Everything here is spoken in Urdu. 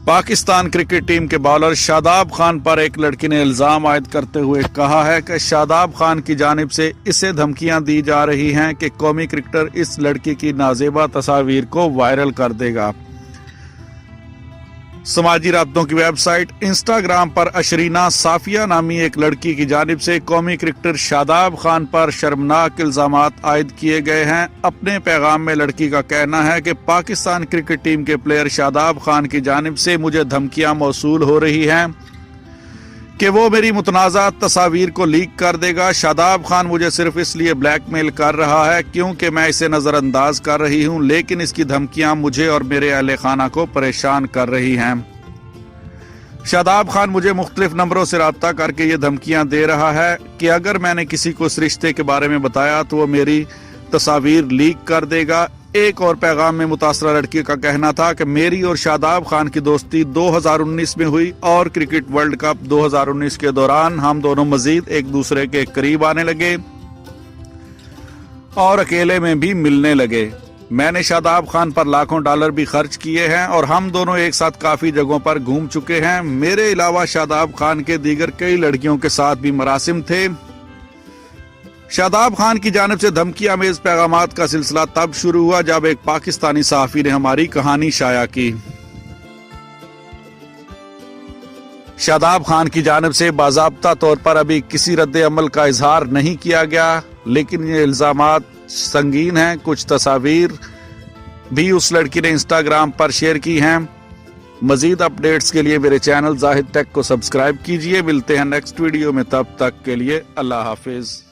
پاکستان کرکٹ ٹیم کے بالر شاداب خان پر ایک لڑکی نے الزام عائد کرتے ہوئے کہا ہے کہ شاداب خان کی جانب سے اسے دھمکیاں دی جا رہی ہیں کہ قومی کرکٹر اس لڑکی کی نازیبا تصاویر کو وائرل کر دے گا۔ سماجی رابطوں کی ویب سائٹ انسٹاگرام پر اشرینہ صافیہ نامی ایک لڑکی کی جانب سے قومی کرکٹر شاداب خان پر شرمناک الزامات عائد کیے گئے ہیں۔ اپنے پیغام میں لڑکی کا کہنا ہے کہ پاکستان کرکٹ ٹیم کے پلیئر شاداب خان کی جانب سے مجھے دھمکیاں موصول ہو رہی ہیں کہ وہ میری متنازع تصاویر کو لیک کر دے گا۔ شاداب خان مجھے صرف اس لیے بلیک میل کر رہا ہے کیونکہ میں اسے نظر انداز کر رہی ہوں، لیکن اس کی دھمکیاں مجھے اور میرے اہل خانہ کو پریشان کر رہی ہیں۔ شاداب خان مجھے مختلف نمبروں سے رابطہ کر کے یہ دھمکیاں دے رہا ہے کہ اگر میں نے کسی کو اس رشتے کے بارے میں بتایا تو وہ میری تصاویر لیک کر دے گا۔ ایک اور پیغام میں متاثرہ لڑکی کا کہنا تھا کہ میری اور شاداب خان کی دوستی 2019 میں ہوئی اور کرکٹ ورلڈ کپ 2019 کے دوران ہم دونوں مزید ایک دوسرے کے قریب آنے لگے اور اکیلے میں بھی ملنے لگے۔ میں نے شاداب خان پر لاکھوں ڈالر بھی خرچ کیے ہیں اور ہم دونوں ایک ساتھ کافی جگہوں پر گھوم چکے ہیں۔ میرے علاوہ شاداب خان کے دیگر کئی لڑکیوں کے ساتھ بھی مراسم تھے۔ شاداب خان کی جانب سے دھمکی آمیز پیغامات کا سلسلہ تب شروع ہوا جب ایک پاکستانی صحافی نے ہماری کہانی شائع کی۔ شاداب خان کی جانب سے باضابطہ طور پر ابھی کسی رد عمل کا اظہار نہیں کیا گیا، لیکن یہ الزامات سنگین ہیں۔ کچھ تصاویر بھی اس لڑکی نے انسٹاگرام پر شیئر کی ہیں۔ مزید اپڈیٹس کے لیے میرے چینل زاہد ٹیک کو سبسکرائب کیجئے۔ ملتے ہیں نیکسٹ ویڈیو میں، تب تک کے لیے اللہ حافظ۔